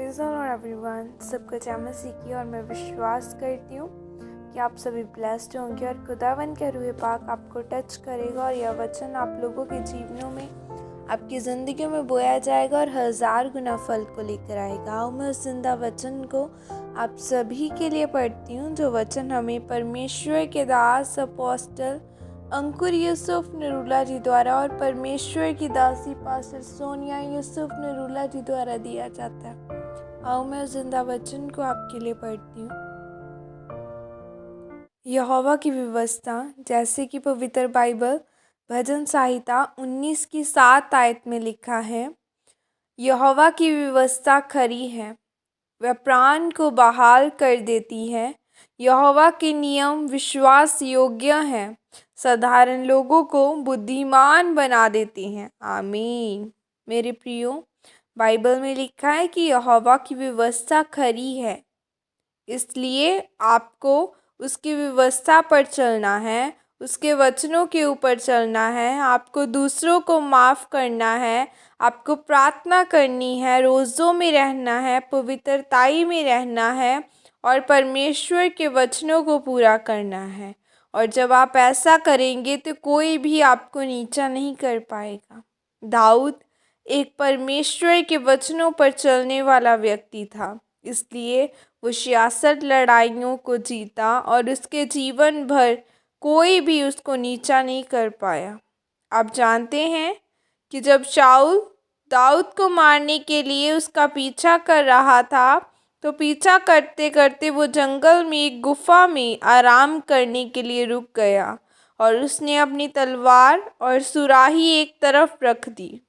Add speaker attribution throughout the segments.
Speaker 1: Praise the Lord everyone. सबको जय मसीह की। और मैं विश्वास करती हूँ कि आप सभी ब्लेस्ड होंगे और खुदावन का रूह पाक आपको टच करेगा और यह वचन आप लोगों के जीवनों में, आपकी ज़िंदगी में बोया जाएगा और 1000 गुना फल को लेकर आएगा। आओ मैं उस जिंदा वचन को आप सभी के लिए पढ़ती हूँ, जो वचन हमें परमेश्वर के दास अपोस्टल अंकुर यूसुफ नरूला जी द्वारा और परमेश्वर की दासी पास्टर सोनिया यूसुफ नरूला जी द्वारा दिया जाता है। आओ मैं उस जिंदा वचन को आपके लिए पढ़ती हूँ। यहोवा की व्यवस्था, जैसे कि पवित्र बाइबल भजन संहिता 19 की 7 आयत में लिखा है, यहोवा की व्यवस्था खरी है, वह प्राण को बहाल कर देती है। यहोवा के नियम विश्वास योग्य हैं, साधारण लोगों को बुद्धिमान बना देते हैं। आमीन। मेरे प्रियो, बाइबल में लिखा है कि यहोवा की व्यवस्था खरी है, इसलिए आपको उसकी व्यवस्था पर चलना है, उसके वचनों के ऊपर चलना है। आपको दूसरों को माफ़ करना है, आपको प्रार्थना करनी है, रोज़ों में रहना है, पवित्रताई में रहना है और परमेश्वर के वचनों को पूरा करना है। और जब आप ऐसा करेंगे तो कोई भी आपको नीचा नहीं कर पाएगा। दाऊद एक परमेश्वर के वचनों पर चलने वाला व्यक्ति था, इसलिए वो 66 लड़ाइयों को जीता और उसके जीवन भर कोई भी उसको नीचा नहीं कर पाया। आप जानते हैं कि जब शाऊल दाऊद को मारने के लिए उसका पीछा कर रहा था, तो पीछा करते करते वो जंगल में एक गुफा में आराम करने के लिए रुक गया और उसने अपनी तलवार और सुराही एक तरफ रख दी।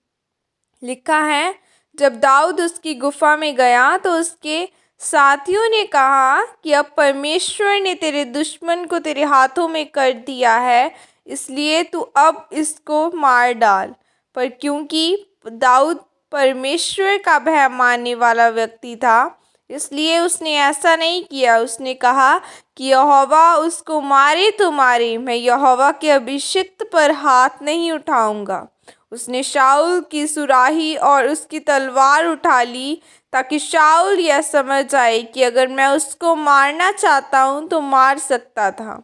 Speaker 1: लिखा है, जब दाऊद उसकी गुफा में गया तो उसके साथियों ने कहा कि अब परमेश्वर ने तेरे दुश्मन को तेरे हाथों में कर दिया है, इसलिए तू अब इसको मार डाल। पर क्योंकि दाऊद परमेश्वर का भय मानने वाला व्यक्ति था, इसलिए उसने ऐसा नहीं किया। उसने कहा कि यहोवा उसको मारे तो मारे, मैं यहोवा के अभिषिक्त पर हाथ नहीं उठाऊंगा। उसने शाऊल की सुराही और उसकी तलवार उठा ली ताकि शाऊल यह समझ जाए कि अगर मैं उसको मारना चाहता हूँ तो मार सकता था।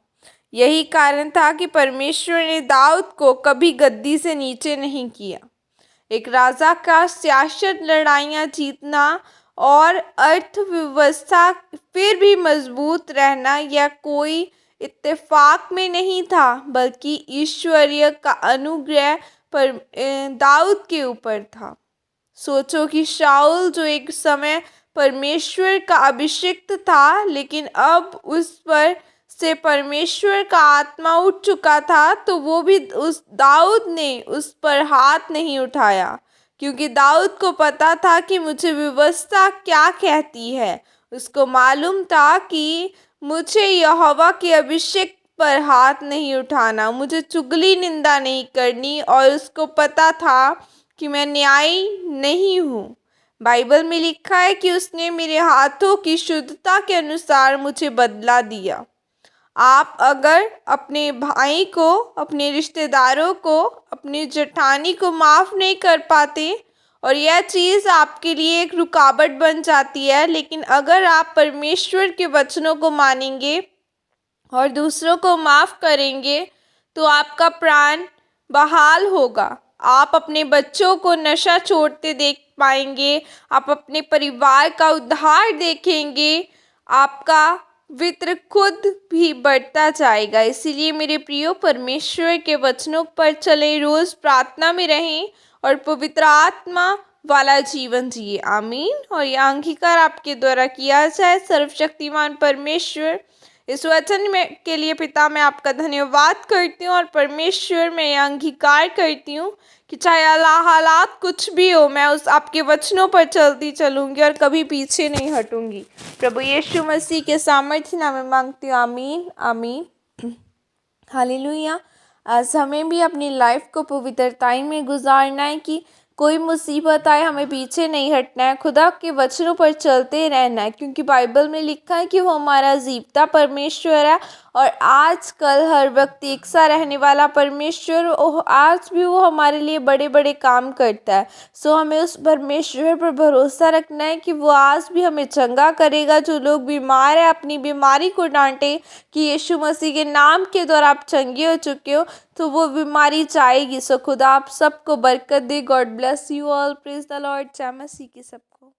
Speaker 1: यही कारण था कि परमेश्वर ने दाऊद को कभी गद्दी से नीचे नहीं किया। एक राजा का 66 लड़ाइयाँ जीतना और अर्थव्यवस्था फिर भी मजबूत रहना यह कोई इत्तेफाक में नहीं था, बल्कि ईश्वरीय का अनुग्रह पर दाऊद के ऊपर था। सोचो कि शाऊल जो एक समय परमेश्वर का अभिषिक्त था, लेकिन अब उस पर से परमेश्वर का आत्मा उठ चुका था, तो वो भी उस दाऊद ने उस पर हाथ नहीं उठाया, क्योंकि दाऊद को पता था कि मुझे व्यवस्था क्या कहती है। उसको मालूम था कि मुझे यहोवा के अभिषेक पर हाथ नहीं उठाना, मुझे चुगली निंदा नहीं करनी, और उसको पता था कि मैं न्यायी नहीं हूँ। बाइबल में लिखा है कि उसने मेरे हाथों की शुद्धता के अनुसार मुझे बदला दिया। आप अगर अपने भाई को, अपने रिश्तेदारों को, अपनी जेठानी को माफ़ नहीं कर पाते और यह चीज़ आपके लिए एक रुकावट बन जाती है, लेकिन अगर आप परमेश्वर के वचनों को मानेंगे और दूसरों को माफ़ करेंगे तो आपका प्राण बहाल होगा। आप अपने बच्चों को नशा छोड़ते देख पाएंगे, आप अपने परिवार का उद्धार देखेंगे, आपका वित्र खुद भी बढ़ता जाएगा। इसीलिए मेरे प्रियो, परमेश्वर के वचनों पर चलें, रोज़ प्रार्थना में रहें और पवित्र आत्मा वाला जीवन जिए। आमीन। और यह अंगीकार आपके द्वारा किया जाए। सर्वशक्तिमान परमेश्वर, इस वचन में के लिए पिता मैं आपका धन्यवाद करती हूँ और परमेश्वर मैं यह अंगीकार करती हूँ कि चाहे हालात कुछ भी हो, मैं उस आपके वचनों पर चलती चलूँगी और कभी पीछे नहीं हटूँगी। प्रभु यीशु मसीह के सामर्थ्य नाम में मांगती हूँ। आमीन आमीन। हालेलुया। आज हमें भी अपनी लाइफ को पवित्रताई में गुजारना है कि कोई मुसीबत आए हमें पीछे नहीं हटना है, खुदा के वचनों पर चलते रहना है, क्योंकि बाइबल में लिखा है कि वो हमारा जीवता परमेश्वर है और आज कल हर वक्त एक सा रहने वाला परमेश्वर आज भी वो हमारे लिए बड़े बड़े काम करता है। सो हमें उस परमेश्वर पर भरोसा रखना है कि वो आज भी हमें चंगा करेगा। जो लोग बीमार है अपनी बीमारी को डांटे कि यीशु मसीह के नाम के द्वारा आप चंगे हो चुके हो, तो वो बीमारी जाएगी। सो खुदा आप सबको बरकत दे। God bless you all. Praise the Lord. जय मसीह की सबको।